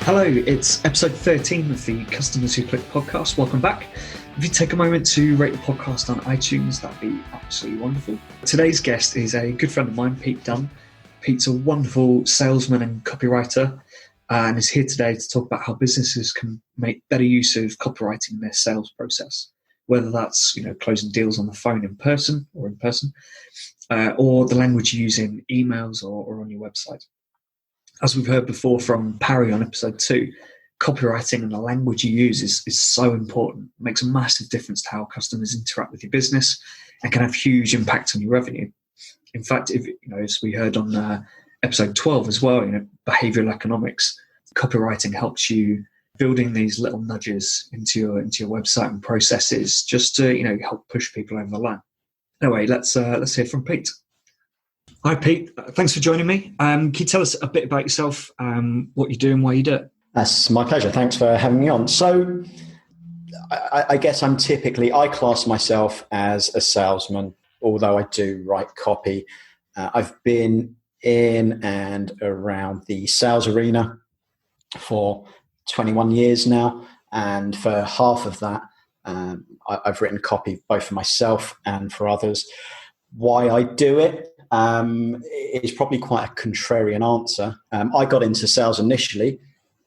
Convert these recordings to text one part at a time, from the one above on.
Hello, it's episode 13 of the Customers Who Click podcast. Welcome back. If you take a moment to rate the podcast on iTunes, that'd be absolutely wonderful. Today's guest is a good friend of mine, Pete Dunn. Pete's a wonderful salesman and copywriter, and is here today to talk about how businesses can make better use of copywriting in their sales process, whether that's closing deals on the phone in person, or the language you use in emails or on your website. As we've heard before from Parry on episode 2, copywriting and the language you use is so important. It makes a massive difference to how customers interact with your business and can have huge impact on your revenue. In fact, as we heard on episode 12 as well, behavioral economics, copywriting helps you building these little nudges into your website and processes just to help push people over the line. Anyway, let's hear from Pete. Hi, Pete. Thanks for joining me. Can you tell us a bit about yourself, what you do and why you do it? That's my pleasure. Thanks for having me on. So I guess I class myself as a salesman, although I do write copy. I've been in and around the sales arena for 21 years now. And for half of that, I've written copy both for myself and for others. Why I do it is probably quite a contrarian answer. I got into sales initially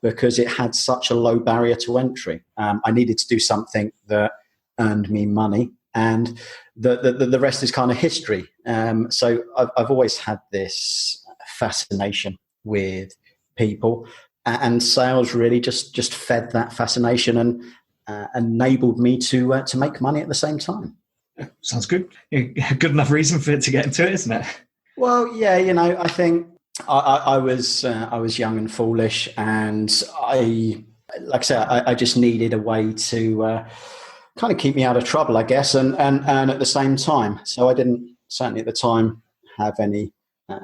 because it had such a low barrier to entry. I needed to do something that earned me money, and the rest is kind of history. So I've always had this fascination with people, and sales really just fed that fascination and enabled me to make money at the same time. Sounds good. Good enough reason for it to get into it, isn't it? Well, yeah, I think I was young and foolish, and I just needed a way to kind of keep me out of trouble, I guess, and at the same time. So I didn't, certainly at the time, have any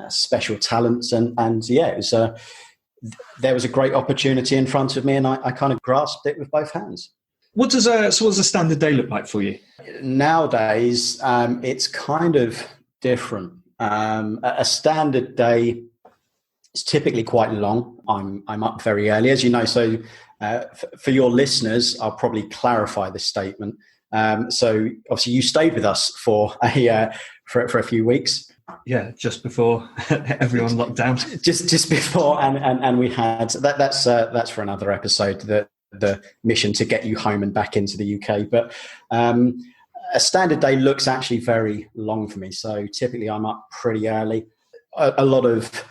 special talents, and yeah, it was there was a great opportunity in front of me, and I kind of grasped it with both hands. What does a standard day look like for you? Nowadays, it's kind of different. A standard day is typically quite long. I'm up very early, as you know. So for your listeners, I'll probably clarify this statement. So obviously, you stayed with us for a few weeks. Yeah, just before everyone locked down. Just before, and we had that's for another episode. The mission to get you home and back into the UK. But a standard day looks actually very long for me. So typically I'm up pretty early. A lot of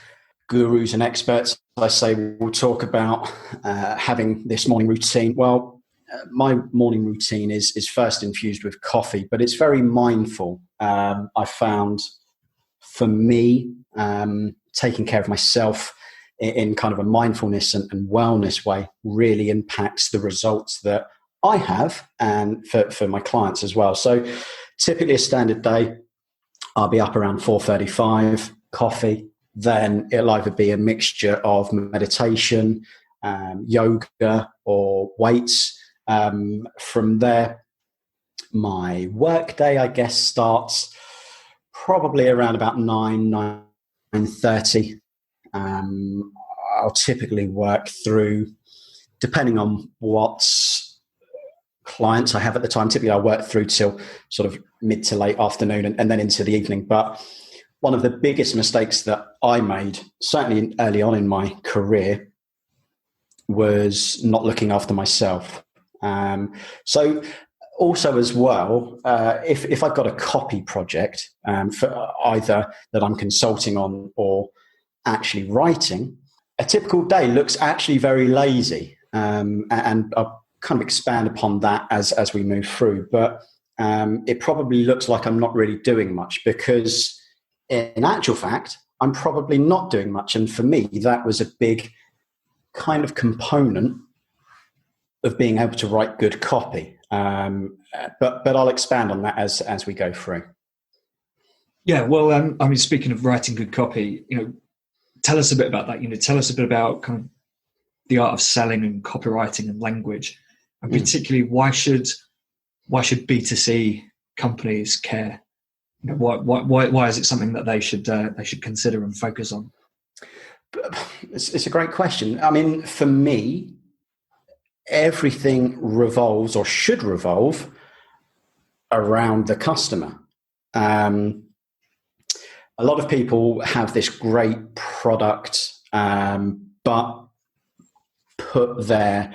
gurus and experts, I say, will talk about having this morning routine. Well, my morning routine is first infused with coffee, but it's very mindful. I found for me, taking care of myself in kind of a mindfulness and wellness way really impacts the results that I have and for my clients as well. So typically a standard day, I'll be up around 4:35, coffee. Then it'll either be a mixture of meditation, yoga or weights. From there, my work day, I guess, starts probably around about 9:30. I'll typically work through, depending on what clients I have at the time, typically I'll work through till sort of mid to late afternoon and then into the evening. But one of the biggest mistakes that I made, certainly early on in my career, was not looking after myself. So also as well, if I've got a copy project for either that I'm consulting on or actually writing, a typical day looks actually very lazy, and I'll kind of expand upon that as we move through. But it probably looks like I'm not really doing much, because in actual fact, I'm probably not doing much. And for me, that was a big kind of component of being able to write good copy. But I'll expand on that as we go through. Yeah, well, speaking of writing good copy, tell us a bit about that. Tell us a bit about kind of the art of selling and copywriting and language, and particularly why should B2C companies care? Why is it something that they should consider and focus on? It's a great question. I mean, for me, everything revolves or should revolve around the customer. A lot of people have this great product, but put their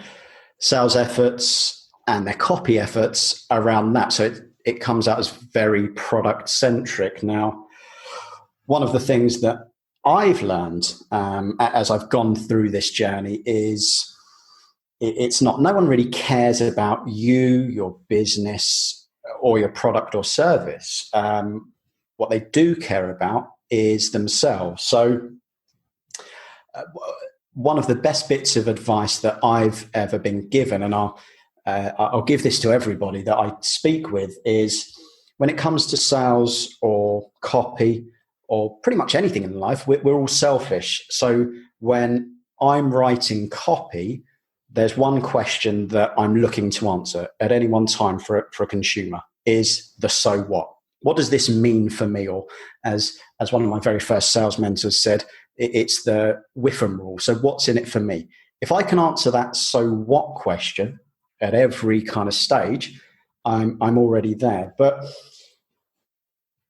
sales efforts and their copy efforts around that. So it comes out as very product centric. Now, one of the things that I've learned as I've gone through this journey is it's not, no one really cares about you, your business, or your product or service. What they do care about is themselves. So one of the best bits of advice that I've ever been given, and I'll give this to everybody that I speak with, is when it comes to sales or copy or pretty much anything in life, we're all selfish. So when I'm writing copy, there's one question that I'm looking to answer at any one time for a consumer is the so what. What does this mean for me? Or as one of my very first sales mentors said, it's the Whiffam rule. So what's in it for me? If I can answer that so what question at every kind of stage, I'm already there. But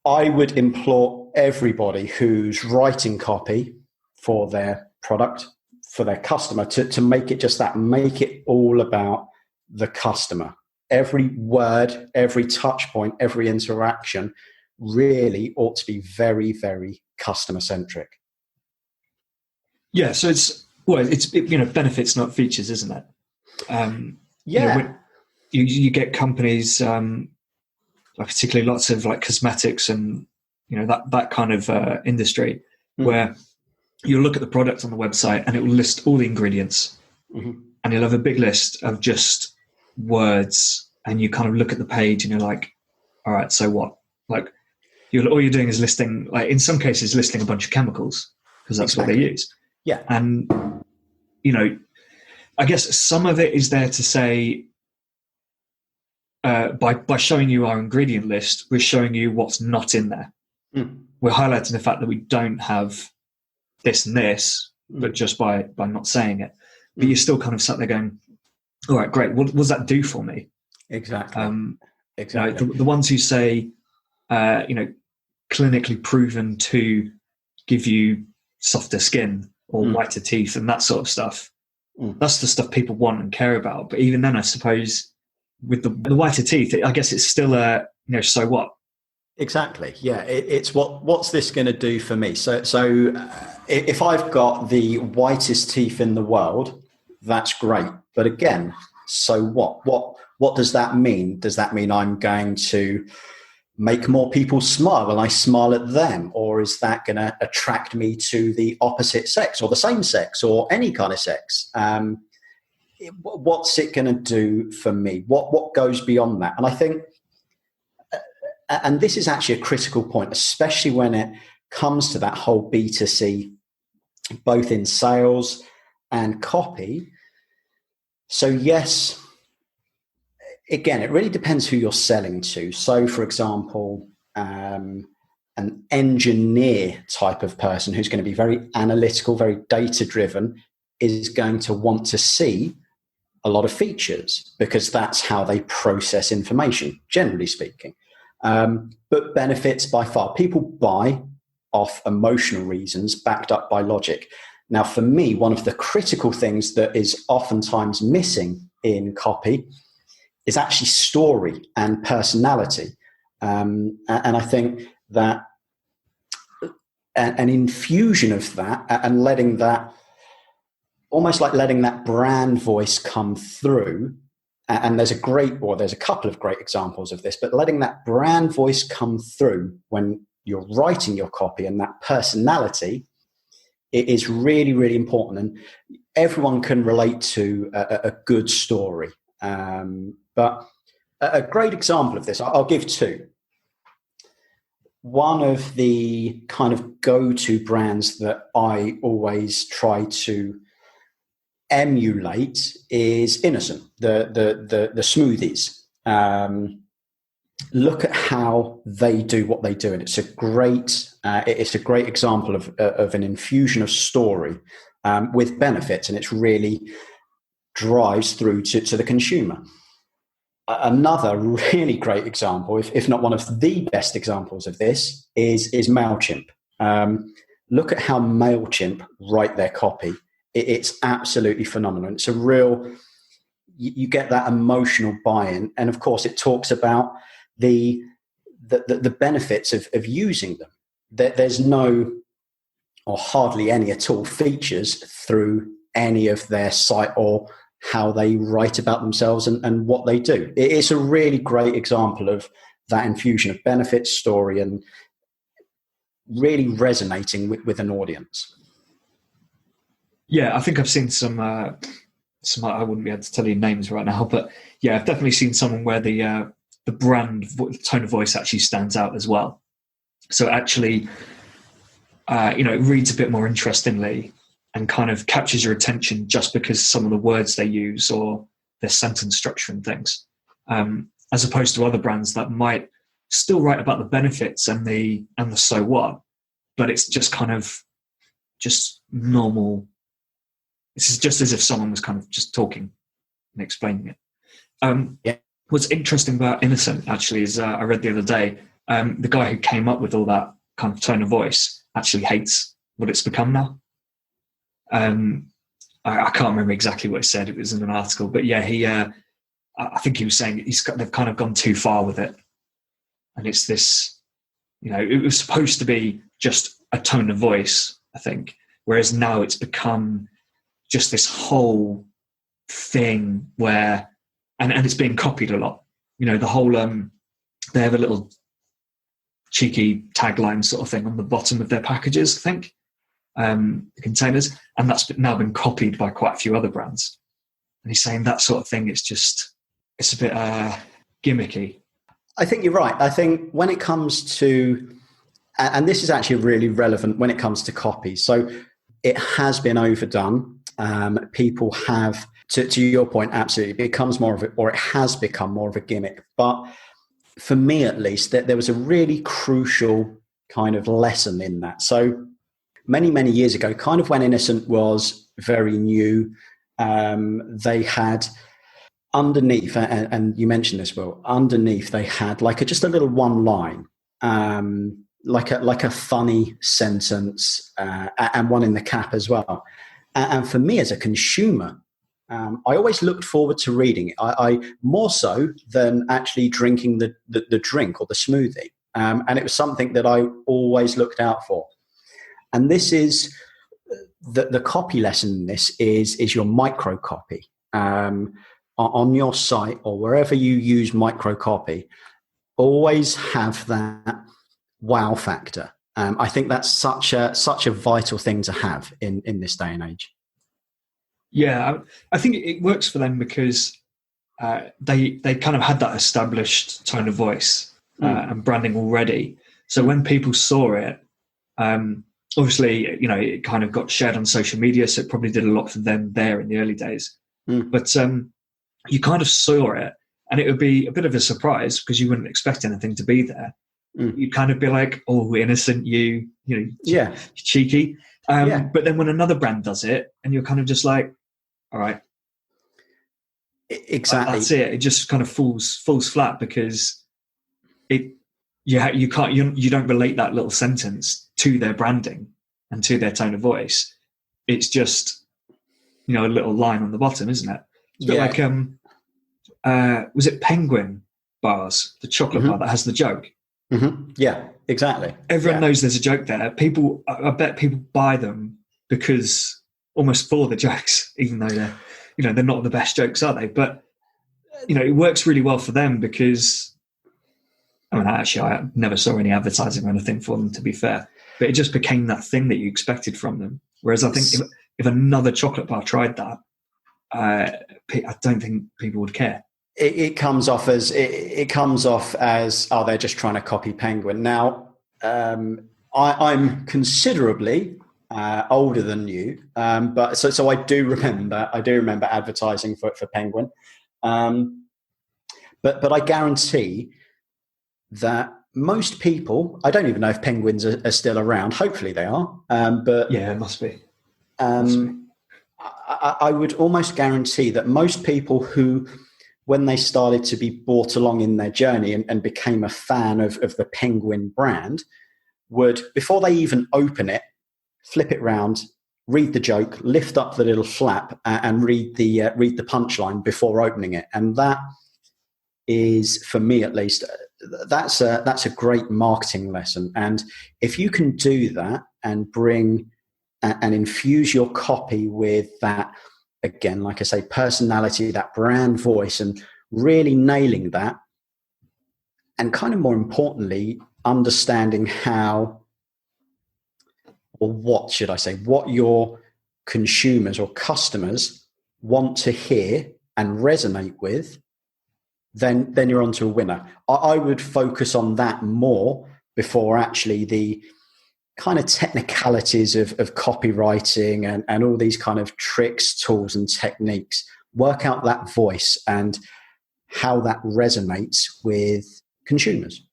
I would implore everybody who's writing copy for their product, for their customer, to make it just that, make it all about the customer. Every word, every touch point, every interaction really ought to be very, very customer centric. Yeah, so it's benefits, not features, isn't it? You get companies, particularly lots of like cosmetics and that kind of industry, where you'll look at the product on the website and it will list all the ingredients, and you'll have a big list of just words, and you kind of look at the page and you're like, all right, so what? Like, all you're doing is listing, like in some cases, listing a bunch of chemicals because that's what they use. Yeah. And, I guess some of it is there to say, by showing you our ingredient list, we're showing you what's not in there. We're highlighting the fact that we don't have this and this, but just by not saying it. But you're still kind of sat there going, all right, great. What does that do for me? Exactly. The ones who say, clinically proven to give you softer skin or whiter teeth and that sort of stuff. That's the stuff people want and care about. But even then, I suppose with the whiter teeth, I guess it's still so what? Exactly. Yeah. It's what's this going to do for me? So if I've got the whitest teeth in the world, that's great. But again, so what? What does that mean? Does that mean I'm going to make more people smile when I smile at them? Or is that going to attract me to the opposite sex or the same sex or any kind of sex? What's it going to do for me? What goes beyond that? And I think, and this is actually a critical point, especially when it comes to that whole B2C, both in sales and copy. So yes, again, it really depends who you're selling to. So for example, an engineer type of person who's going to be very analytical, very data driven, is going to want to see a lot of features because that's how they process information, generally speaking. But benefits by far. People buy off emotional reasons backed up by logic. Now, for me, one of the critical things that is oftentimes missing in copy is actually story and personality. And I think that an infusion of that and letting that, almost like letting that brand voice come through. And there's a couple of great examples of this, but letting that brand voice come through when you're writing your copy and that personality, it is really, really important. And everyone can relate to a good story. But a great example of this, I'll give two. One of the kind of go-to brands that I always try to emulate is Innocent, the smoothies. look at how they do what they do, and it's a great example of an infusion of story with benefits, and it's really drives through to the consumer. Another really great example, if not one of the best examples of this, is MailChimp. Look at how MailChimp write their copy. It's absolutely phenomenal. It's a real, you get that emotional buy-in. And of course, it talks about the benefits of using them. There's no, or hardly any at all, features through any of their site or how they write about themselves and what they do. It's a really great example of that infusion of benefits, story, and really resonating with an audience. Yeah, I think I've seen some, I wouldn't be able to tell you names right now, but yeah, I've definitely seen someone where the brand tone of voice actually stands out as well. So actually, it reads a bit more interestingly and kind of captures your attention just because some of the words they use or their sentence structure and things, as opposed to other brands that might still write about the benefits and the so what, but it's just kind of just normal. It's just as if someone was kind of just talking and explaining it. What's interesting about Innocent actually is I read the other day, the guy who came up with all that kind of tone of voice actually hates what it's become now. I can't remember exactly what he said. It was in an article, but yeah, I think he was saying they've kind of gone too far with it. And it's this, it was supposed to be just a tone of voice, I think. Whereas now it's become just this whole thing where, and it's being copied a lot. The whole, they have a little cheeky tagline sort of thing on the bottom of their packages, I think. The containers, and that's now been copied by quite a few other brands. And he's saying that sort of thing, it's a bit gimmicky. I think you're right. I think when it comes to, and this is actually really relevant when it comes to copy. So it has been overdone. People have, to your point, absolutely, it becomes more of it, or it has become more of a gimmick. But for me, at least, there was a really crucial kind of lesson in that. So many, many years ago, kind of when Innocent was very new, they had underneath, and you mentioned this, Will, underneath they had just a little one line, like a funny sentence, and one in the cap as well. And for me as a consumer, I always looked forward to reading it. I more so than actually drinking the drink or the smoothie. And it was something that I always looked out for. And this is the copy lesson in this is your micro copy. On your site or wherever you use micro copy, always have that wow factor. I think that's such a vital thing to have in this day and age. Yeah, I think it works for them because they kind of had that established tone of voice and branding already. So when people saw it, obviously, it kind of got shared on social media, so it probably did a lot for them there in the early days. But you kind of saw it, and it would be a bit of a surprise because you wouldn't expect anything to be there. You'd kind of be like, "Oh, Innocent, cheeky." But then when another brand does it, and you're kind of just like, "All right, exactly, that's it." It just kind of falls flat because you don't relate that little sentence to their branding and to their tone of voice. It's just a little line on the bottom, isn't it? It's a bit like was it Penguin bars, the chocolate bar that has the joke? Yeah, exactly. Everyone knows there's a joke there. I bet people buy them because almost for the jokes, even though they're not the best jokes, are they? But it works really well for them because I never saw any advertising or anything for them, to be fair. But it just became that thing that you expected from them. Whereas I think if another chocolate bar tried that, I don't think people would care. It comes off as they're just trying to copy Penguin. Now, I'm considerably older than you, but so I do remember advertising for Penguin, but I guarantee that most people, I don't even know if penguins are still around. Hopefully they are. But yeah, it must be. I would almost guarantee that most people who, when they started to be brought along in their journey and became a fan of the Penguin brand, would, before they even open it, flip it round, read the joke, lift up the little flap, and read the punchline before opening it. And that is, for me at least, that's a great marketing lesson. And if you can do that and bring and infuse your copy with that, again, like I say, personality, that brand voice, and really nailing that, and kind of more importantly, understanding how, or what should I say, what your consumers or customers want to hear and resonate with, then you're onto a winner. I would focus on that more before actually the kind of technicalities of copywriting and all these kind of tricks, tools, and techniques. Work out that voice and how that resonates with consumers.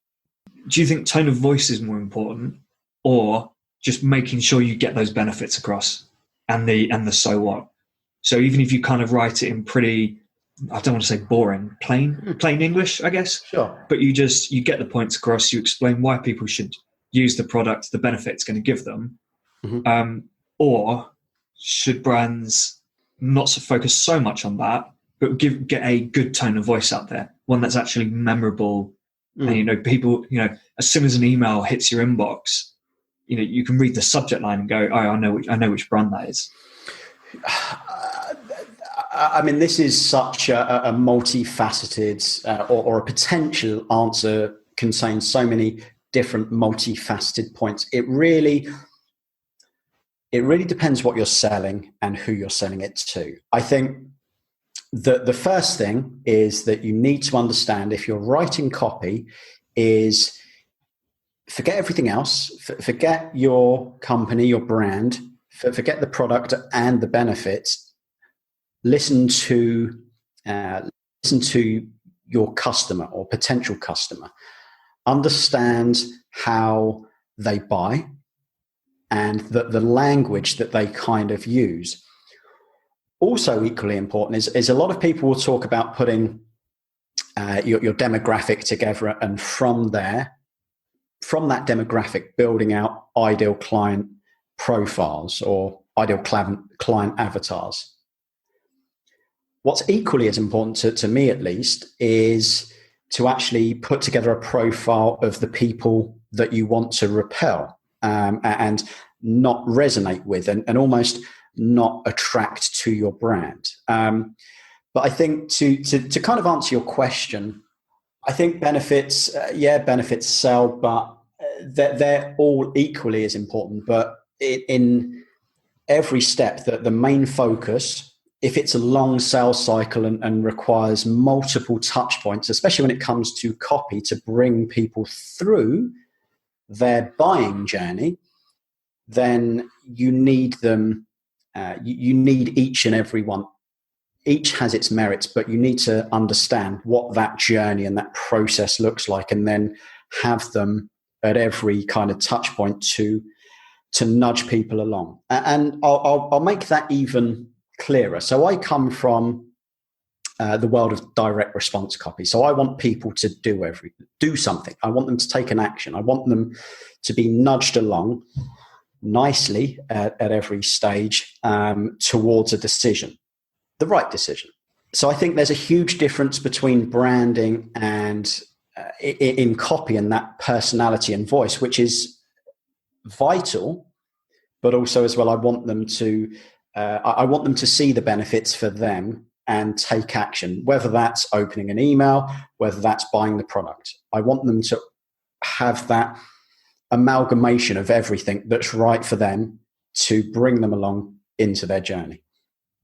Do you think tone of voice is more important, or just making sure you get those benefits across and the so what? So even if you kind of write it in pretty, I don't want to say boring, plain English, I guess. Sure. But you get the points across. You explain why people should use the product, the benefit it's going to give them. Mm-hmm. Or should brands not focus so much on that, but get a good tone of voice out there, one that's actually memorable. And, people, as soon as an email hits your inbox, you can read the subject line and go, oh, I know which brand that is. I mean, this is such a multifaceted or a potential answer contains so many different multifaceted points. It really depends what you're selling and who you're selling it to. I think the first thing is that you need to understand, if you're writing copy, is forget everything else. Forget your company, your brand. Forget the product and the benefits. Listen to your customer or potential customer. Understand how they buy and the language that they kind of use. Also equally important is a lot of people will talk about putting your demographic together, and from that demographic, building out ideal client profiles or ideal client avatars. What's equally as important to me, at least, is to actually put together a profile of the people that you want to repel and not resonate with and almost not attract to your brand. But I think to kind of answer your question, I think benefits sell, but they're all equally as important. But in every step, the main focus, if it's a long sales cycle and requires multiple touch points, especially when it comes to copy to bring people through their buying journey, then you need them. You need each and every one. Each has its merits, but you need to understand what that journey and that process looks like, and then have them at every kind of touch point to nudge people along. And I'll make that even clearer. So I come from the world of direct response copy. So I want people to do something. I want them to take an action. I want them to be nudged along nicely at every stage towards a decision, the right decision. So I think there's a huge difference between branding and in copy and that personality and voice, which is vital, but also as well, I want them to see the benefits for them and take action, whether that's opening an email, whether that's buying the product. I want them to have that amalgamation of everything that's right for them to bring them along into their journey.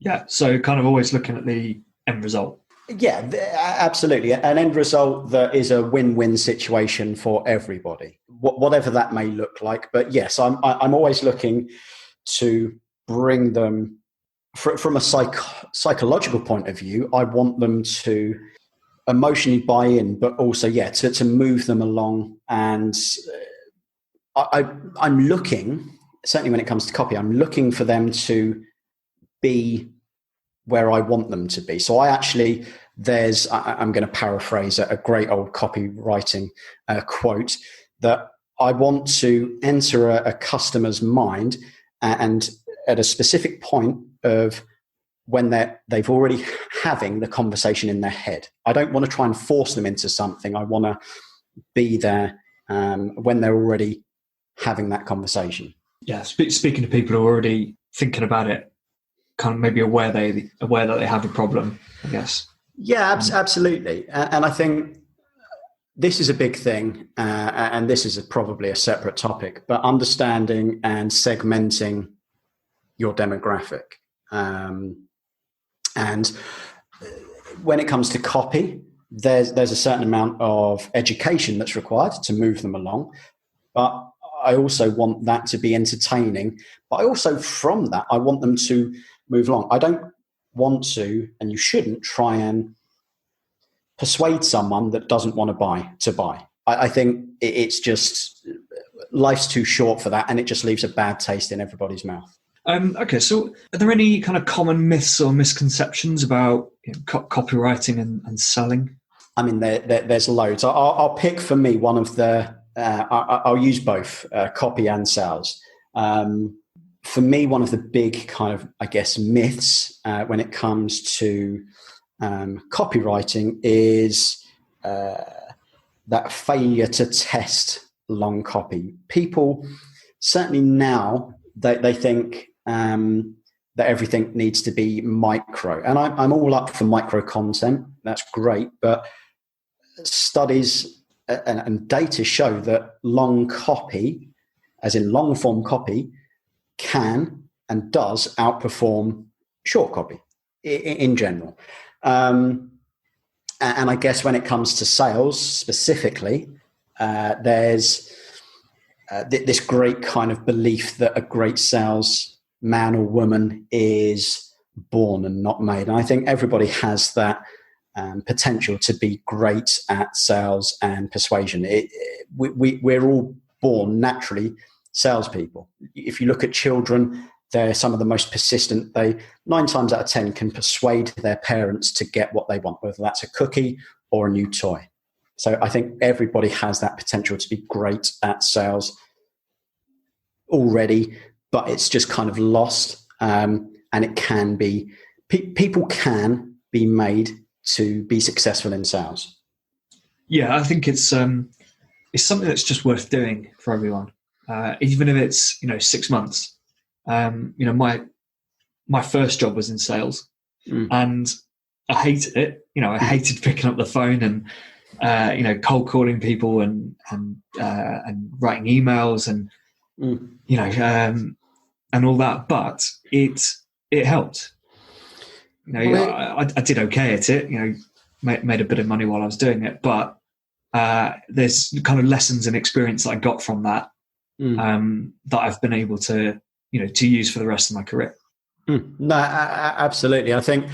Yeah, so kind of always looking at the end result. Yeah, absolutely. An end result that is a win-win situation for everybody, whatever that may look like. But yes, I'm always looking to bring them from a psychological point of view. I want them to emotionally buy in, but also, to move them along. And I'm looking, certainly when it comes to copy, I'm looking for them to be where I want them to be. So I'm going to paraphrase a great old copywriting quote, that I want to enter a customer's mind and at a specific point of when they've already having the conversation in their head. I don't want to try and force them into something. I want to be there when they're already having that conversation. Yeah, speaking to people who are already thinking about it, kind of maybe aware that they have a problem, I guess. Yeah, absolutely. And I think this is a big thing, and this is probably a separate topic, but understanding and segmenting your demographic. And when it comes to copy, there's a certain amount of education that's required to move them along. But I also want that to be entertaining. But I also, from that, I want them to move along. I don't want to, and you shouldn't, try and persuade someone that doesn't want to buy. I think it's just, life's too short for that, and it just leaves a bad taste in everybody's mouth. Okay, so are there any kind of common myths or misconceptions about copywriting and selling? I mean, there's loads. I'll pick for me one of the, I'll use both copy and sales. For me, one of the big kind of, I guess, myths when it comes to copywriting is that failure to test long copy. People, certainly now, they think that everything needs to be micro. And I'm all up for micro content. That's great. But studies and data show that long copy, as in long form copy, can and does outperform short copy in general. And I guess when it comes to sales specifically, there's this great kind of belief that a great sales man or woman is born and not made. And I think everybody has that potential to be great at sales and persuasion. We're all born naturally salespeople. If you look at children, they're some of the most persistent. They 9 times out of 10 can persuade their parents to get what they want, whether that's a cookie or a new toy. So I think everybody has that potential to be great at sales already, but it's just kind of lost. And it can be, people can be made to be successful in sales. Yeah, I think it's something that's just worth doing for everyone, even if it's 6 months. My first job was in sales, and I hated it. I hated picking up the phone and cold calling people and writing emails and and all that. But it helped. I did okay at it. Made a bit of money while I was doing it, but there's kind of lessons and experience that I got from that that I've been able to to use for the rest of my career. No, absolutely. I think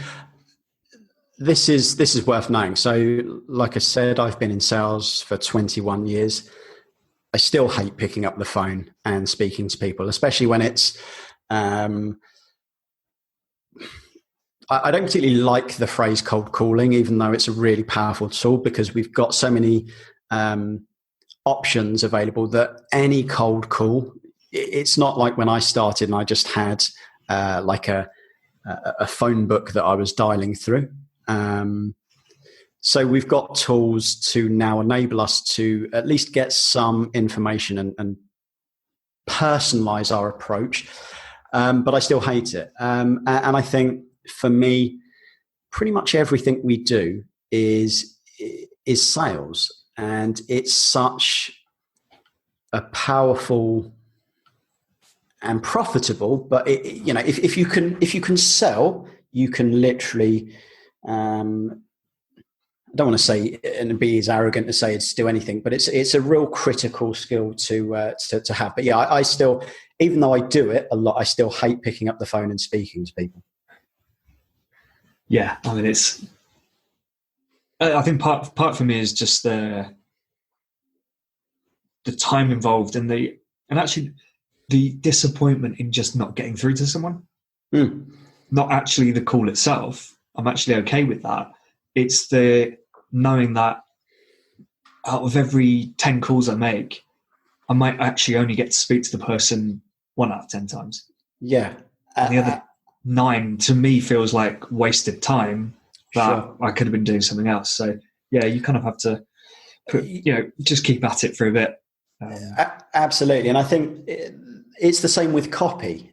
this is worth knowing. So, like I said, I've been in sales for 21 years. I still hate picking up the phone and speaking to people, especially when it's. I don't particularly like the phrase cold calling, even though it's a really powerful tool, because we've got so many options available that any cold call. It's not like when I started and I just had like a phone book that I was dialing through. So we've got tools to now enable us to at least get some information and personalize our approach. But I still hate it. And I think for me, pretty much everything we do is sales. And it's such a powerful and profitable, but if you can sell, you can literally. I don't want to say and be as arrogant to say it's do anything, but it's a real critical skill to have. But yeah, I still, even though I do it a lot, I still hate picking up the phone and speaking to people. Yeah, I mean I think part for me is just the time involved and actually the disappointment in just not getting through to someone. Not actually the call itself. I'm actually okay with that. It's the knowing that out of every 10 calls I make, I might actually only get to speak to the person 1 out of 10 times. Yeah. The other 9 to me feels like wasted time that I could have been doing something else. So yeah, you kind of have to just keep at it for a bit. Absolutely. And I think it's the same with copy.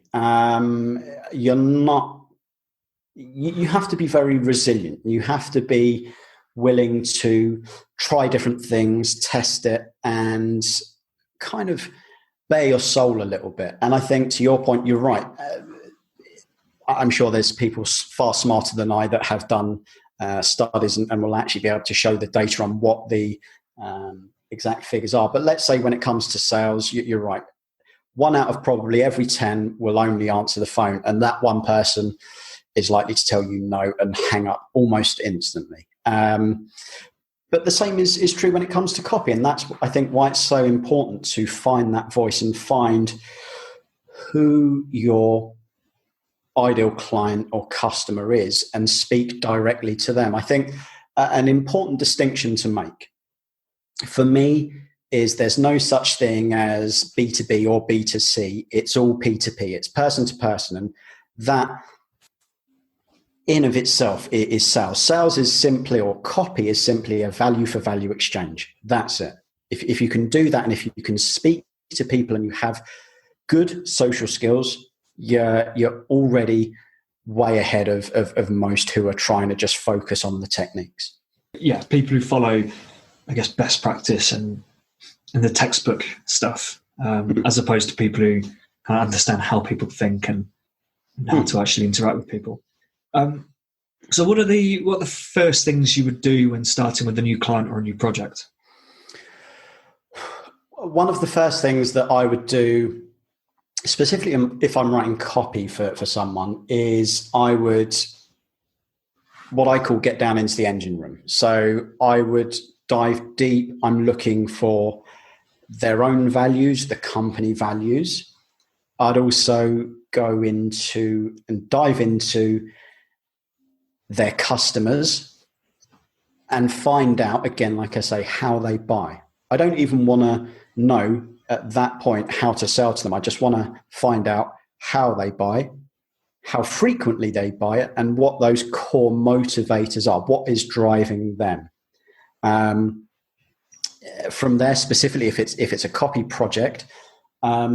You have to be very resilient. You have to be willing to try different things, test it, and kind of bare your soul a little bit. And I think, to your point, you're right. I'm sure there's people far smarter than I that have done studies and will actually be able to show the data on what the exact figures are. But let's say when it comes to sales, you're right. 1 out of probably every 10 will only answer the phone, and that one person is likely to tell you no and hang up almost instantly. But the same is true when it comes to copy, and that's, I think, why it's so important to find that voice and find who your ideal client or customer is and speak directly to them. I think an important distinction to make for me is there's no such thing as B2B or B2C. It's all P2P. It's person to person. And that in of itself is sales. Sales is simply, or copy is simply, a value for value exchange. That's it. If you can do that, and if you can speak to people and you have good social skills, you're already way ahead of most who are trying to just focus on the techniques. Yeah, people who follow, I guess, best practice and the textbook stuff, as opposed to people who kind of understand how people think and how to actually interact with people. So what are the first things you would do when starting with a new client or a new project? One of the first things that I would do, specifically if I'm writing copy for someone, is I would, what I call, get down into the engine room. So I would dive deep. I'm looking for their own values, the company values. I'd also go into and dive into their customers and find out, again, like I say, how they buy. I don't even want to know at that point how to sell to them. I just want to find out how they buy, how frequently they buy it, and what those core motivators are, what is driving them. From there, specifically, if it's a copy project, I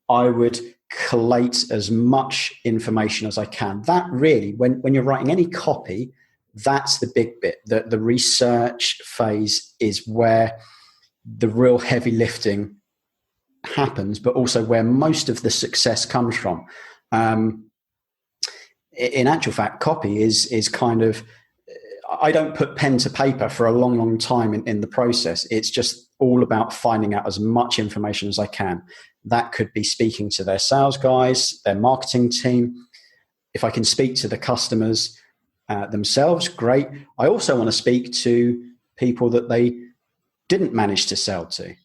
would collate as much information as I can. That really, when you're writing any copy, that's the big bit. The research phase is where the real heavy lifting happens, but also where most of the success comes from. In actual fact, copy is kind of, I don't put pen to paper for a long, long time in the process. It's just all about finding out as much information as I can. That could be speaking to their sales guys, their marketing team. If I can speak to the customers themselves, great. I also want to speak to people that they didn't manage to sell to,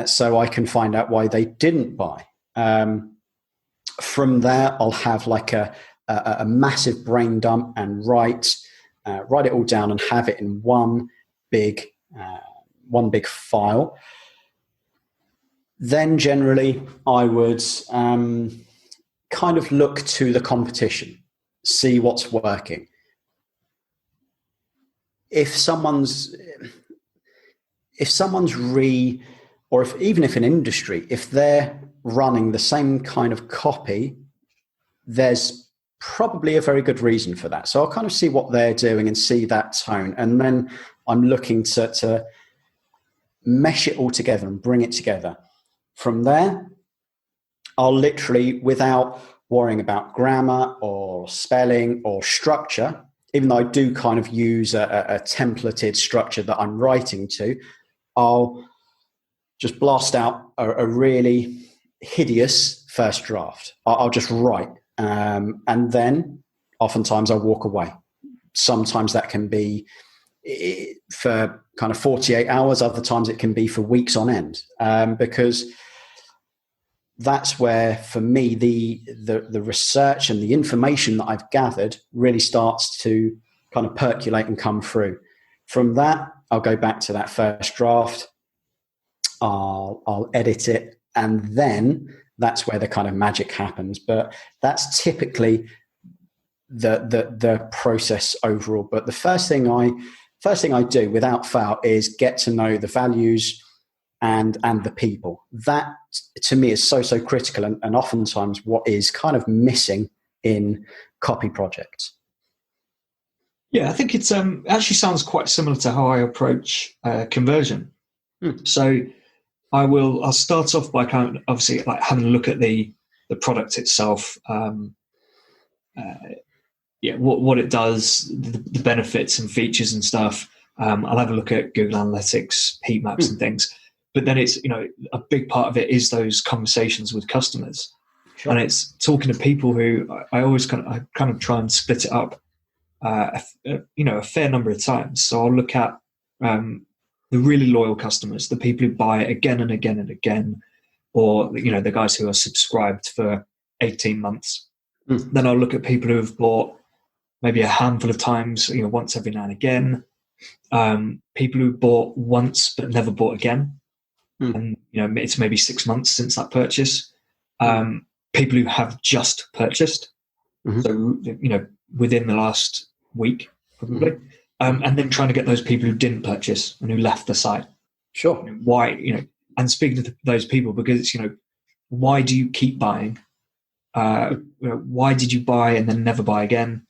so I can find out why they didn't buy. From there, I'll have like a massive brain dump and write it all down and have it in one big file. Then generally I would kind of look to the competition, see what's working. If someone's even if an industry, if they're running the same kind of copy, there's probably a very good reason for that. So I'll kind of see what they're doing and see that tone. And then I'm looking to mesh it all together and bring it together. From there, I'll literally, without worrying about grammar or spelling or structure, even though I do kind of use a templated structure that I'm writing to, I'll just blast out a really hideous first draft. I'll just write. And then oftentimes I walk away. Sometimes that can be for kind of 48 hours. Other times it can be for weeks on end, because that's where, for me, the research and the information that I've gathered really starts to kind of percolate and come through. From that, I'll go back to that first draft. I'll edit it, and then that's where the kind of magic happens. But that's typically the process overall. But the first thing I do without fail is get to know the values and the people. That, to me, is so critical, and oftentimes what is kind of missing in copy projects. Yeah, I think it's actually sounds quite similar to how I approach conversion. So I'll start off by kind of obviously like having a look at the product itself. What it does, the benefits and features and stuff. I'll have a look at Google Analytics, heat maps and things. But then it's, a big part of it is those conversations with customers. Sure. And it's talking to people who I always kind of try and split it up, a fair number of times. So I'll look at the really loyal customers, the people who buy it again and again and again, or, the guys who are subscribed for 18 months. Then I'll look at people who have bought maybe a handful of times, once every now and again. People who bought once but never bought again. And, it's maybe 6 months since that purchase. People who have just purchased. So, within the last week, probably. And then trying to get those people who didn't purchase and who left the site. Sure. Why, and speaking to those people, because, why do you keep buying? Why did you buy and then never buy again?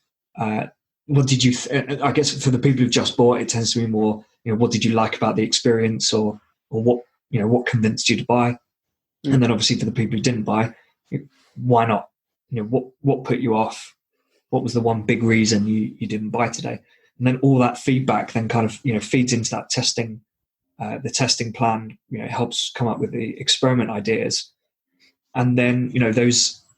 What did you, I guess for the people who've just bought, it tends to be more, what did you like about the experience, or what, what convinced you to buy? And then obviously for the people who didn't buy, why not? What put you off? What was the one big reason you didn't buy today? And then all that feedback then kind of, feeds into that testing, the testing plan, helps come up with the experiment ideas. And then,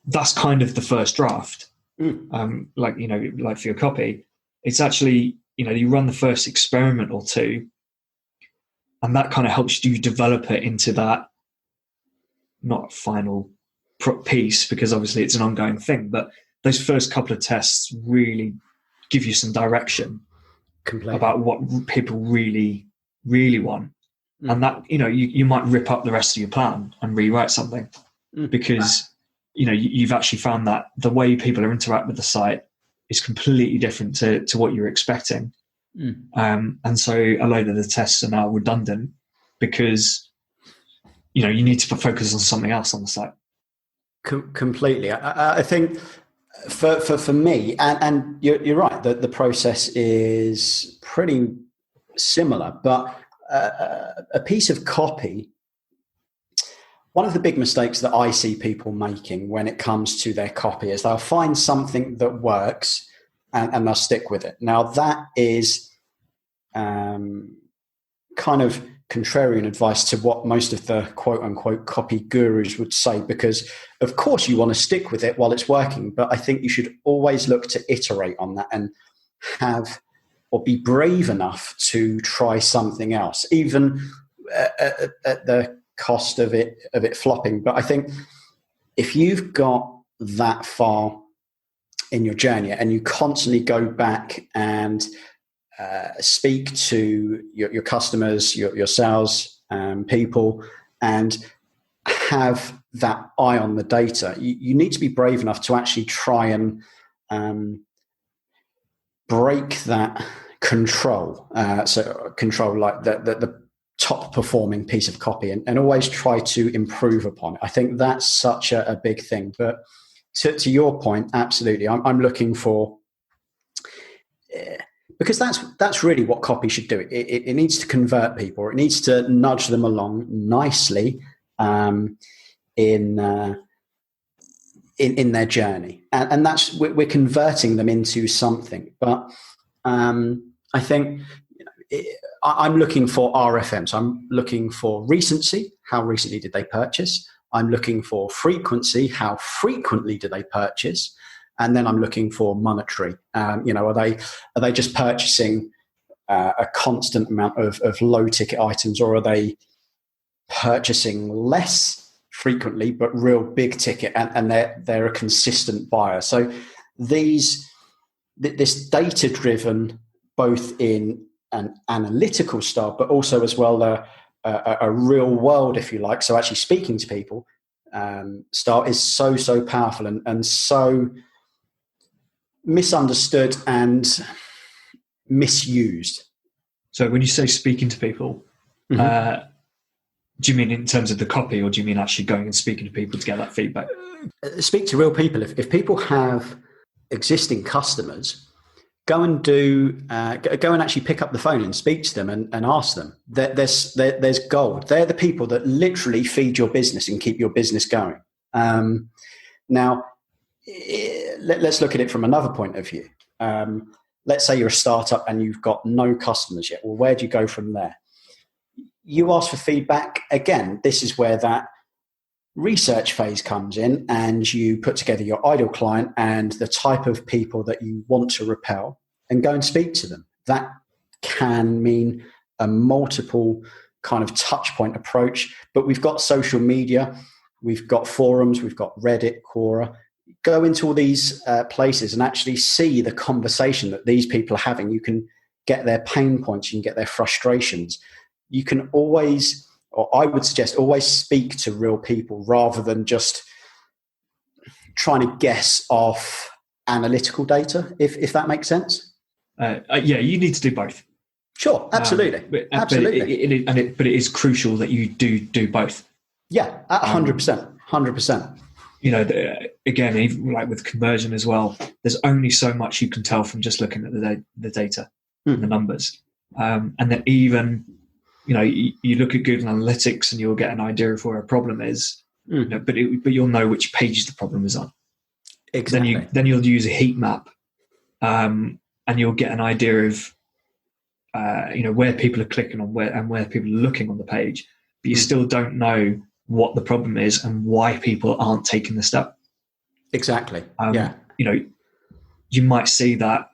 that's kind of the first draft. Like for your copy, it's actually, you run the first experiment or two, and that kind of helps you develop it into that, not final piece, because obviously it's an ongoing thing, but those first couple of tests really give you some direction about what people really, really want. And that, you might rip up the rest of your plan and rewrite something because, you've actually found that the way people are interact with the site is completely different to what you're expecting. And so a load of the tests are now redundant because, you need to focus on something else on the site. Completely. I think for me, and you're right, that the process is pretty similar, but a piece of copy, one of the big mistakes that I see people making when it comes to their copy is they'll find something that works and they'll stick with it. Now that is kind of contrarian advice to what most of the quote unquote copy gurus would say, because of course you want to stick with it while it's working, but I think you should always look to iterate on that and have or be brave enough to try something else, even at the cost of it flopping. But I think if you've got that far in your journey and you constantly go back and speak to your customers, your sales people, and have that eye on the data, you need to be brave enough to actually try and break that control. So control like the top performing piece of copy and always try to improve upon it. I think that's such a big thing. But to your point, absolutely, I'm looking for, because that's really what copy should do. It needs to convert people, or it needs to nudge them along nicely in their journey, and that's we're converting them into something. But I think I'm looking for RFM. So I'm looking for recency. How recently did they purchase? I'm looking for frequency. How frequently do they purchase? And then I'm looking for monetary. Are they just purchasing a constant amount of low ticket items, or are they purchasing less frequently but real big ticket, and they're a consistent buyer? So this data driven, both in an analytical style but also as well a real world, if you like, so actually speaking to people style is so powerful and so misunderstood and misused. So when you say speaking to people, do you mean in terms of the copy, or do you mean actually going and speaking to people to get that feedback? Speak to real people. If people have existing customers, go and actually pick up the phone and speak to them and ask them. There's gold. They're the people that literally feed your business and keep your business going. Now, let's look at it from another point of view. Let's say you're a startup and you've got no customers yet. Well, where do you go from there? You ask for feedback. Again, this is where that research phase comes in, and you put together your ideal client and the type of people that you want to repel and go and speak to them. That can mean a multiple kind of touch point approach, but we've got social media, we've got forums, we've got Reddit, Quora. Go into all these places and actually see the conversation that these people are having. You can get their pain points, you can get their frustrations. You can always, or I would suggest, always speak to real people rather than just trying to guess off analytical data, if that makes sense. Yeah, you need to do both. Sure, absolutely. Absolutely. But it is crucial that you do both. Yeah, 100%. 100%. You know, again, even like with conversion as well, there's only so much you can tell from just looking at the data and the numbers. And then even, you know, you look at Google Analytics and you'll get an idea of where a problem is, you know, but you'll know which page the problem is on. Exactly. Then you'll use a heat map, and you'll get an idea of, you know, where people are clicking on where people are looking on the page, but you still don't know what the problem is and why people aren't taking the step. Exactly. You know, you might see that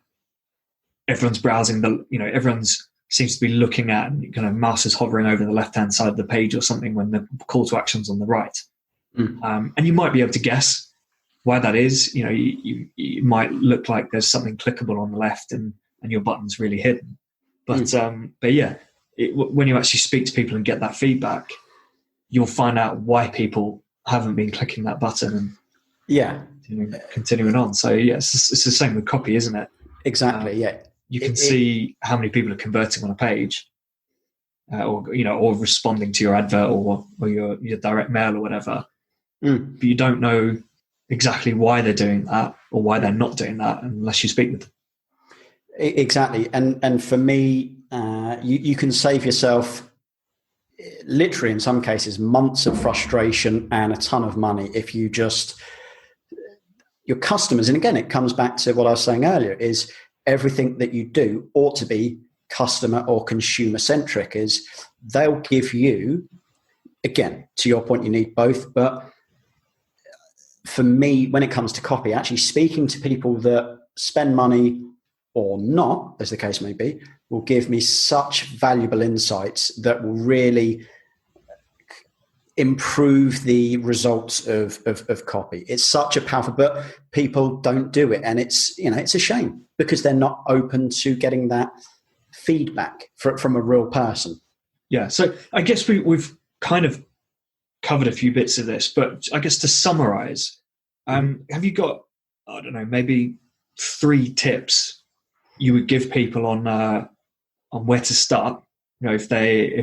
everyone's browsing everyone's seems to be looking at, and kind of mouse is hovering over the left-hand side of the page or something when the call to action's on the right. And you might be able to guess why that is. You know, you might look like there's something clickable on the left and your button's really hidden. But yeah, when you actually speak to people and get that feedback, you'll find out why people haven't been clicking that button and continuing on. So yeah, it's the same with copy, isn't it? Exactly. Yeah. You can see how many people are converting on a page, or responding to your advert or your direct mail or whatever. But you don't know exactly why they're doing that or why they're not doing that unless you speak with them. Exactly. And for me, you can save yourself literally in some cases months of frustration and a ton of money if you just, your customers, and again, it comes back to what I was saying earlier, is everything that you do ought to be customer or consumer centric. Is they'll give you, again, to your point, you need both. But for me, when it comes to copy, actually speaking to people that spend money or not, as the case may be, will give me such valuable insights that will really improve the results of copy. It's such a powerful, but people don't do it. And it's a shame because they're not open to getting that feedback from a real person. Yeah. So I guess we've kind of covered a few bits of this, but I guess to summarize, have you got, I don't know, maybe 3 tips you would give people on where to start? You know, if they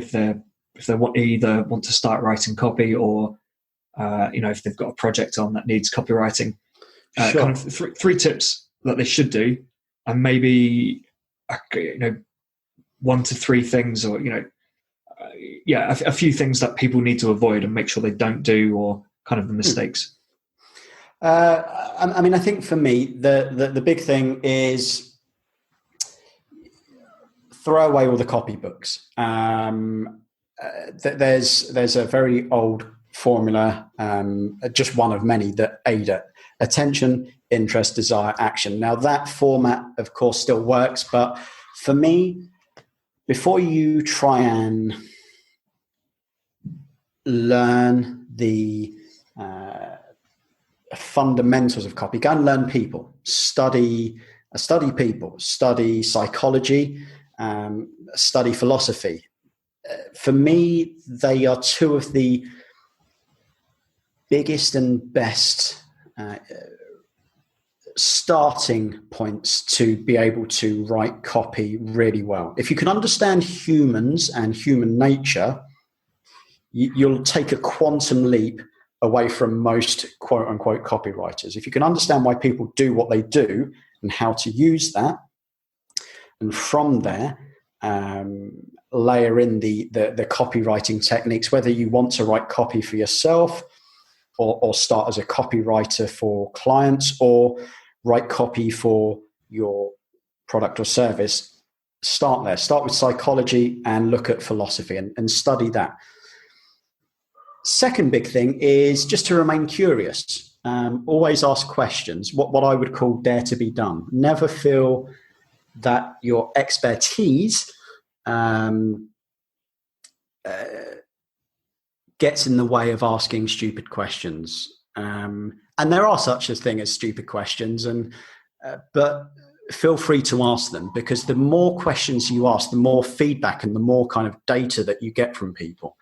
either want to start writing copy or if they've got a project on that needs copywriting, Sure. kind of 3 tips that they should do, and maybe 1 to 3 things, or a few things that people need to avoid and make sure they don't do, or kind of the mistakes. I think for me the big thing is throw away all the copybooks. There's a very old formula, just one of many, that AIDA: attention, interest, desire, action. Now that format, of course, still works, but for me, before you try and learn the fundamentals of copy, go and learn people. Study people. Study psychology. Study philosophy. For me, they are two of the biggest and best starting points to be able to write copy really well. If you can understand humans and human nature, you'll take a quantum leap away from most quote unquote copywriters. If you can understand why people do what they do and how to use that, and from there, layer in the copywriting techniques, whether you want to write copy for yourself or start as a copywriter for clients or write copy for your product or service, start there. Start with psychology and look at philosophy and study that. Second big thing is just to remain curious. Always ask questions, what I would call dare to be dumb. Never feel that your expertise gets in the way of asking stupid questions. And there are such a thing as stupid questions, but feel free to ask them, because the more questions you ask, the more feedback and the more kind of data that you get from people.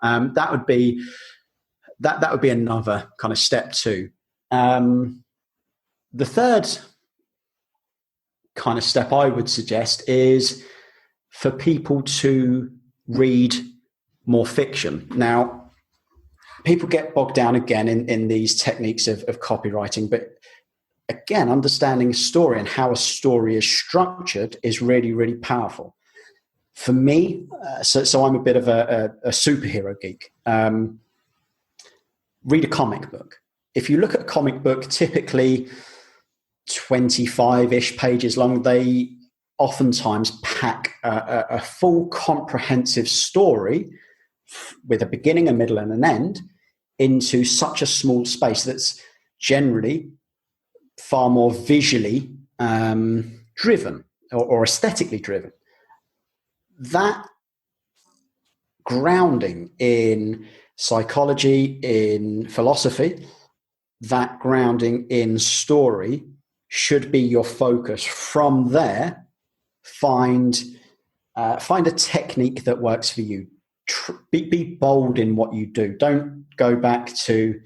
That would be another kind of step two. The third kind of step I would suggest is for people to read more fiction. Now, people get bogged down again in these techniques of copywriting, but again, understanding a story and how a story is structured is really, really powerful. For me, so I'm a bit of a superhero geek. Read a comic book. If you look at a comic book, typically 25-ish pages long, they oftentimes pack a full comprehensive story with a beginning, a middle, and an end into such a small space that's generally far more visually driven or aesthetically driven. That grounding in psychology, in philosophy, that grounding in story should be your focus. From there, find a technique that works for you. Be bold in what you do. Don't go back to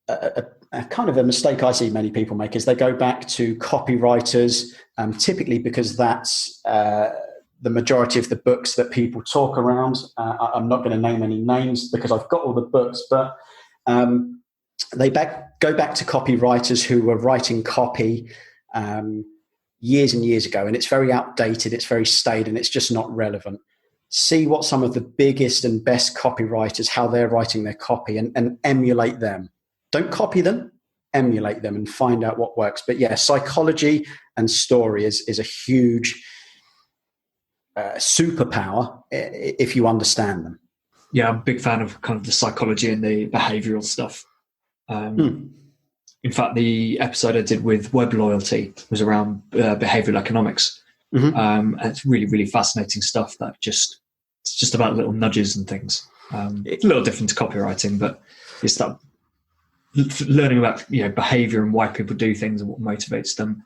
a kind of a mistake I see many people make is they go back to copywriters, typically because that's the majority of the books that people talk around. I'm not going to name any names because I've got all the books, but they go back to copywriters who were writing copy years and years ago, and it's very outdated, it's very staid, and it's just not relevant. See what some of the biggest and best copywriters, how they're writing their copy, and emulate them. Don't copy them, emulate them and find out what works. But yeah, psychology and story is a huge superpower if you understand them. Yeah, I'm a big fan of kind of the psychology and the behavioral stuff. In fact, the episode I did with web loyalty was around behavioral economics. Mm-hmm. And it's really, really fascinating stuff that it's just about little nudges and things. It's a little different to copywriting, but it's that learning about behavior and why people do things and what motivates them.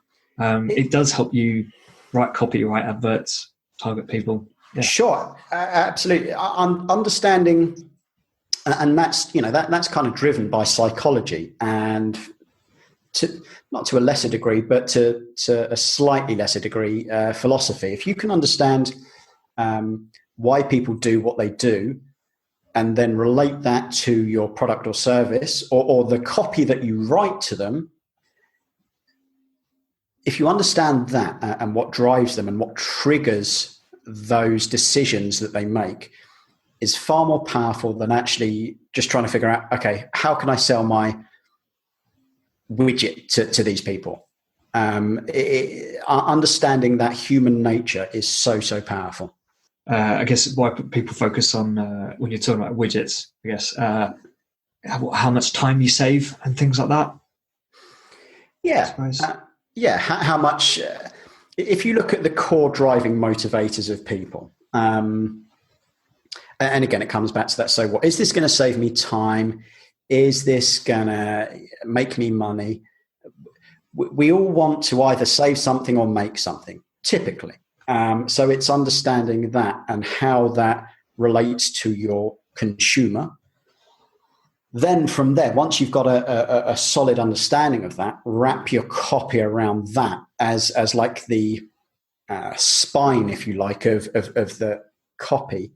It does help you write copy, write adverts, target people. Yeah. Sure, absolutely. Understanding, and that's that's kind of driven by psychology, and not to a lesser degree, but to a slightly lesser degree, philosophy. If you can understand why people do what they do, and then relate that to your product or service or the copy that you write to them, if you understand that and what drives them and what triggers those decisions that they make, is far more powerful than actually just trying to figure out, okay, how can I sell my widget to these people? Understanding that human nature is so powerful. I guess why people focus on when you're talking about widgets, I guess, how much time you save and things like that. Yeah. How much if you look at the core driving motivators of people, and again, it comes back to that. So what is this going to save me time? Is this going to make me money? We all want to either save something or make something, typically. So it's understanding that and how that relates to your consumer. Then from there, once you've got a solid understanding of that, wrap your copy around that as like the spine, if you like, of the copy.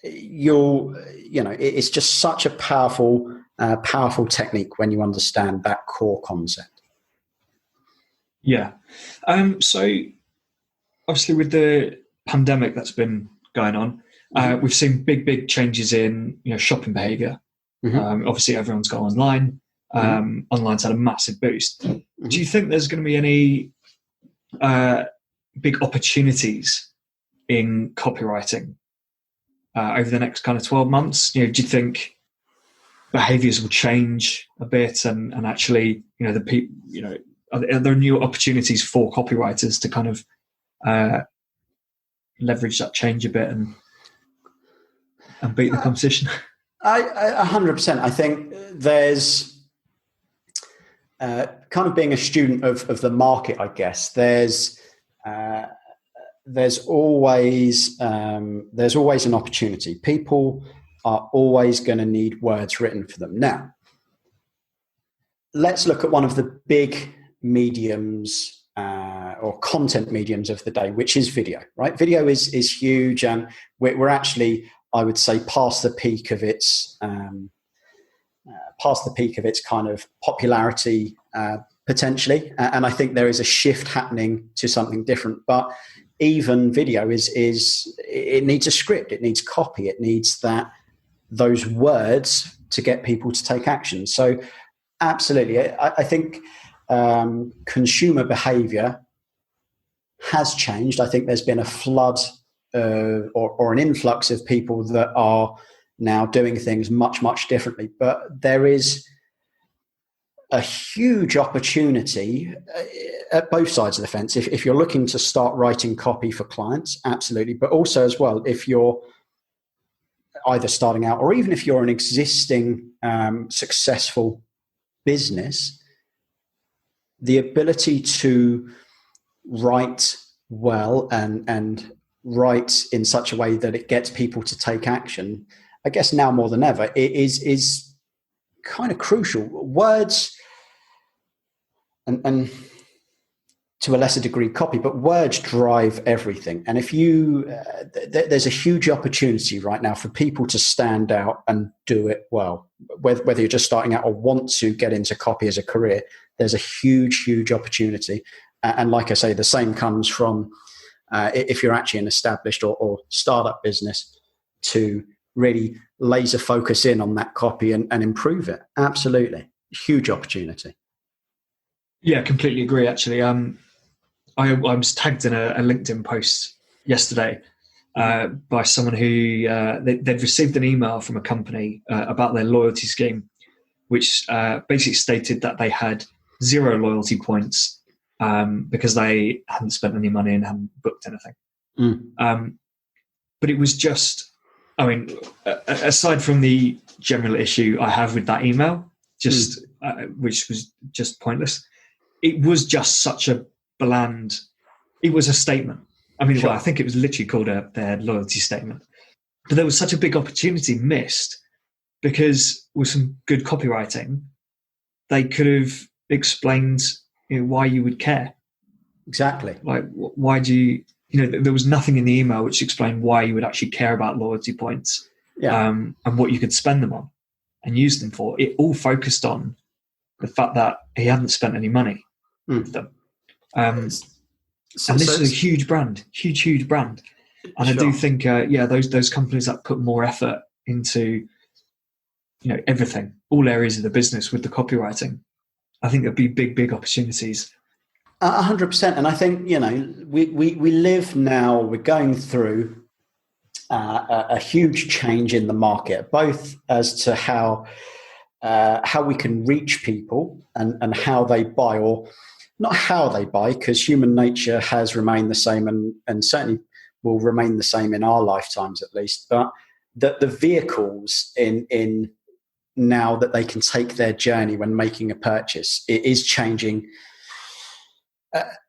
It's just such a powerful technique when you understand that core concept. Yeah. So obviously with the pandemic that's been going on, we've seen big changes in shopping behavior. Mm-hmm. Obviously everyone's gone online. Online's had a massive boost. Mm-hmm. Do you think there's going to be any big opportunities in copywriting over the next kind of 12 months? Do you think behaviors will change a bit and actually, the people, are there new opportunities for copywriters to kind of leverage that change a bit and beat the competition? I 100%. I think there's kind of being a student of the market, I guess. There's always an opportunity. People are always going to need words written for them. Now, let's look at one of the big mediums or content mediums of the day, which is video. Right? Video is huge, and we're actually, I would say, past the peak of its kind of popularity potentially. And I think there is a shift happening to something different. But even video it needs a script, it needs copy, it needs those words to get people to take action. So absolutely, I think consumer behavior has changed. I think there's been a flood or an influx of people that are now doing things much differently. But there is a huge opportunity at both sides of the fence. If you're looking to start writing copy for clients, absolutely. But also as well, if you're either starting out or even if you're an existing successful business, the ability to write well and write in such a way that it gets people to take action, I guess now more than ever, it is kind of crucial. Words and to a lesser degree copy, but words drive everything. And if there's a huge opportunity right now for people to stand out and do it well, whether you're just starting out or want to get into copy as a career, there's a huge opportunity. And like I say, the same comes from if you're actually an established or startup business, to really laser focus in on that copy and improve it. Absolutely. Huge opportunity. Yeah, completely agree, actually. I was tagged in a LinkedIn post yesterday by someone who they'd received an email from a company about their loyalty scheme, which basically stated that they had 0 loyalty points because they hadn't spent any money and hadn't booked anything. But it was just, aside from the general issue I have with that email, which was just pointless, it was just such a bland, it was a statement. Sure. I think it was literally called their loyalty statement. But there was such a big opportunity missed because with some good copywriting, they could have explained why you would care. Exactly. Like, why do you, there was nothing in the email which explained why you would actually care about loyalty points and what you could spend them on and use them for. It all focused on the fact that he hadn't spent any money with them. And this is a huge brand. And sure. I do think, those companies that put more effort into, everything, all areas of the business with the copywriting, I think there'd be big opportunities. 100%. And I think, we live now, we're going through a huge change in the market, both as to how we can reach people and how they buy, or not how they buy, because human nature has remained the same and certainly will remain the same in our lifetimes at least, but the vehicles in now that they can take their journey when making a purchase, it is changing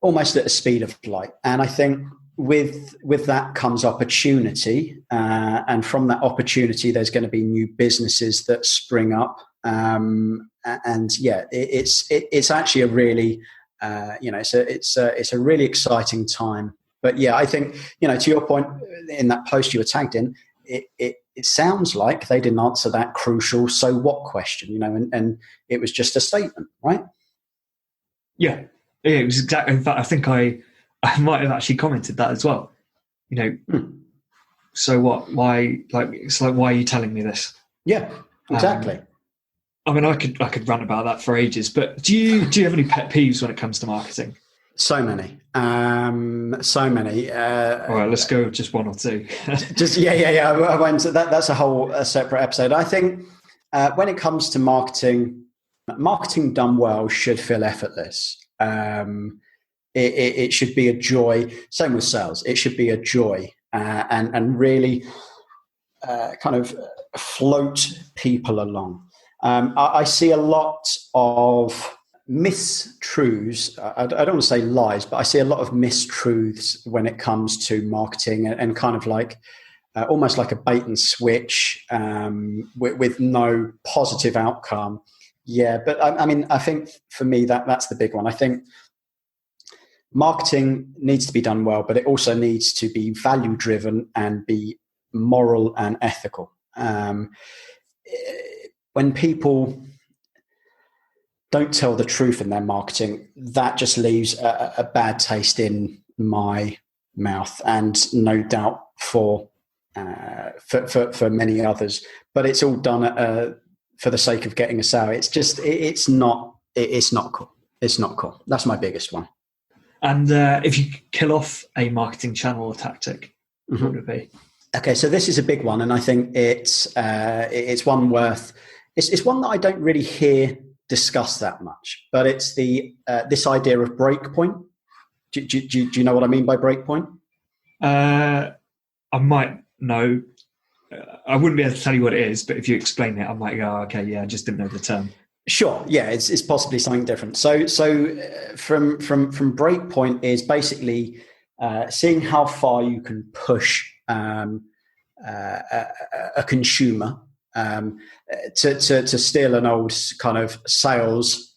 almost at the speed of light. And I think with that comes opportunity, and from that opportunity there's going to be new businesses that spring up, and yeah, it's actually a really it's a really exciting time. But yeah, I think, to your point, in that post you were tagged in, it sounds like they didn't answer that crucial "so what" question, and it was just a statement, right? Yeah, it was exactly. In fact, I think I might have actually commented that as well. So what? Why? It's like, why are you telling me this? Yeah, exactly. I mean, I could rant about that for ages. But do you have any pet peeves when it comes to marketing? So many. All right, let's go with just one or two. I went. That's a whole separate episode. I think when it comes to marketing done well should feel effortless. It should be a joy. Same with sales. It should be a joy, and really kind of float people along. I see a lot of mistruths. I don't want to say lies, but I see a lot of mistruths when it comes to marketing, and kind of like almost like a bait and switch, with no positive outcome. Yeah, but I mean, I think for me that's the big one. I think marketing needs to be done well, but it also needs to be value driven and be moral and ethical. When people don't tell the truth in their marketing, that just leaves a bad taste in my mouth, and no doubt for many others. But it's all done for the sake of getting a sale. It's not cool. It's not cool. That's my biggest one. And if you could kill off a marketing channel or tactic, what would it be? Okay, so this is a big one, and I think it's one worth. It's one that I don't really hear discussed that much, but it's the this idea of breakpoint. Do you know what I mean by breakpoint? I might know. I wouldn't be able to tell you what it is, but if you explain it, I might go, okay, yeah, I just didn't know the term. Sure, yeah, it's possibly something different. So from breakpoint is basically seeing how far you can push a consumer to steal an old kind of sales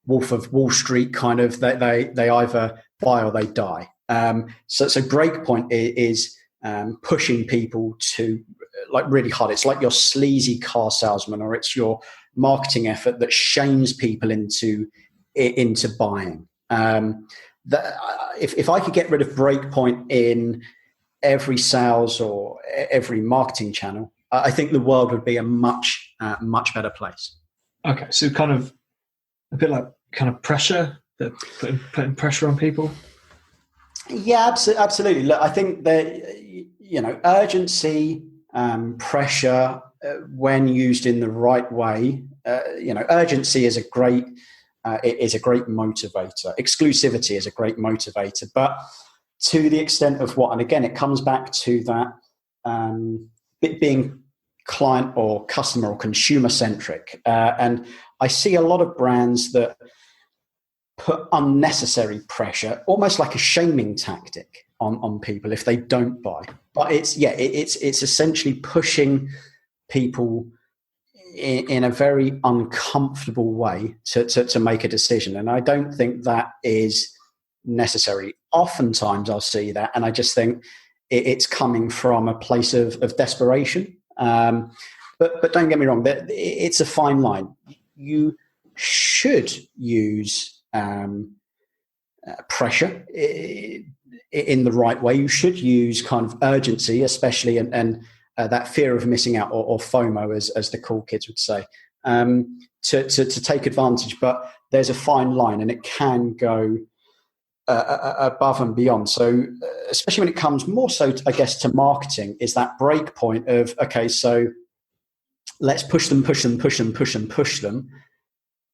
Wolf of Wall Street kind of. They either buy or they die. So breakpoint is pushing people to like really hard. It's like your sleazy car salesman, or it's your marketing effort that shames people into buying. If I could get rid of breakpoint in every sales or every marketing channel, I think the world would be a much better place. Okay, so kind of a bit like kind of pressure, putting pressure on people. Yeah, absolutely. Look, I think that urgency, pressure, when used in the right way, urgency is a great motivator. Exclusivity is a great motivator, but to the extent of what, and again, it comes back to that being client or customer or consumer centric. And I see a lot of brands that put unnecessary pressure, almost like a shaming tactic on people if they don't buy. But it's essentially pushing people in a very uncomfortable way to make a decision. And I don't think that is necessary. Oftentimes I'll see that, and I just think it's coming from a place of desperation. But don't get me wrong, it's a fine line. You should use pressure in the right way. You should use kind of urgency, especially, and that fear of missing out, or FOMO, as the cool kids would say, to take advantage. But there's a fine line, and it can go above and beyond. So especially when it comes more so, I guess, to marketing, is that break point of, okay, so let's push them.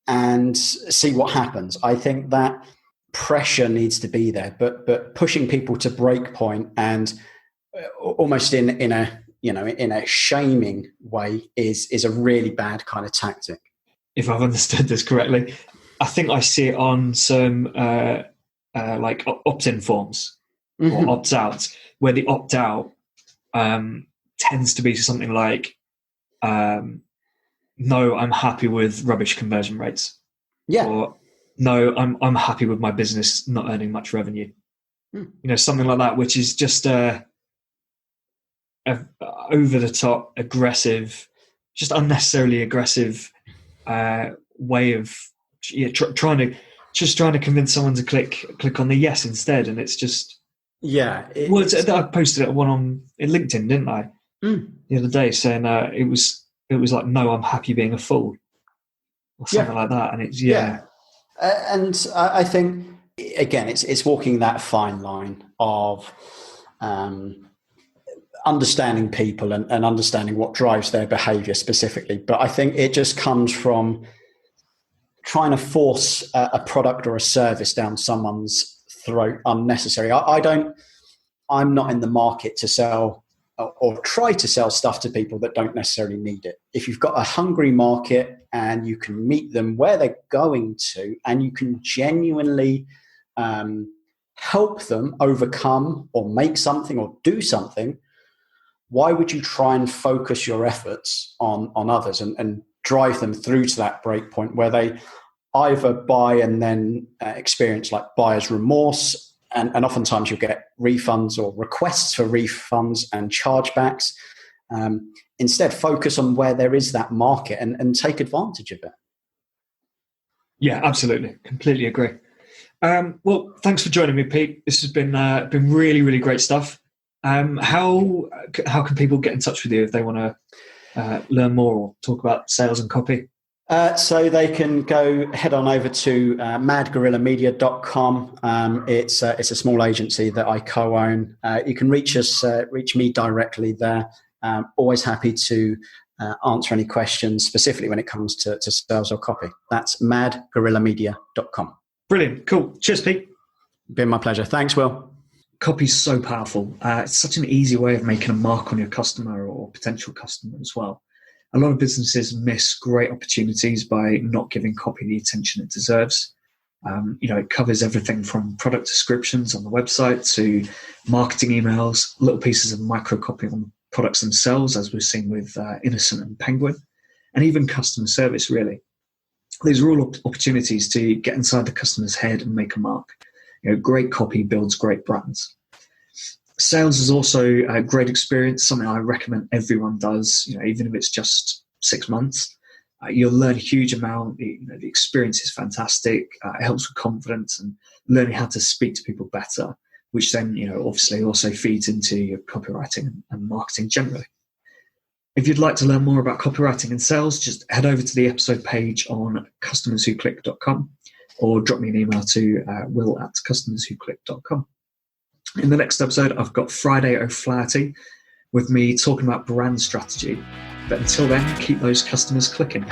and see what happens. I think that pressure needs to be there, but pushing people to break point and almost in a shaming way is a really bad kind of tactic. If I've understood this correctly, I think I see it on some like opt-in forms or opt-out, where the opt-out tends to be something like, no, I'm happy with rubbish conversion rates. Yeah. Or no, I'm happy with my business not earning much revenue. Something like that, which is just a over the top, aggressive, just unnecessarily aggressive way of trying to convince someone to click on the yes instead, and it's just I posted one on LinkedIn, didn't I? The other day, saying it was like, no, I'm happy being a fool, or something like that, and it's and I think again, it's walking that fine line of understanding people and understanding what drives their behavior specifically. But I think it just comes from trying to force a product or a service down someone's throat unnecessary. I'm not in the market to sell or try to sell stuff to people that don't necessarily need it. If you've got a hungry market and you can meet them where they're going to, and you can genuinely help them overcome or make something or do something, why would you try and focus your efforts on others and drive them through to that break point where they either buy and then experience like buyer's remorse, and oftentimes you'll get refunds or requests for refunds and chargebacks. Instead, focus on where there is that market and take advantage of it. Yeah, absolutely. Completely agree. Well, thanks for joining me, Pete. This has been really, really great stuff. How can people get in touch with you if they want to learn more or talk about sales and copy? So they can head on over to madgorillamedia.com. It's a small agency that I co-own. You can reach me directly there. Always happy to answer any questions, specifically when it comes to sales or copy. That's madgorillamedia.com. Brilliant. Cool. Cheers, Pete. Been my pleasure. Thanks, Will. Copy's so powerful. It's such an easy way of making a mark on your customer or potential customer as well. A lot of businesses miss great opportunities by not giving copy the attention it deserves. It covers everything from product descriptions on the website to marketing emails, little pieces of micro copy on products themselves, as we've seen with Innocent and Penguin, and even customer service, really. These are all opportunities to get inside the customer's head and make a mark. Great copy builds great brands. Sales is also a great experience, something I recommend everyone does, even if it's just 6 months. You'll learn a huge amount. The experience is fantastic. It helps with confidence and learning how to speak to people better, which then, obviously also feeds into your copywriting and marketing generally. If you'd like to learn more about copywriting and sales, just head over to the episode page on customerswhoclick.com or drop me an email to will@customerswhoclick.com. In the next episode, I've got Friday O'Flaherty with me talking about brand strategy. But until then, keep those customers clicking.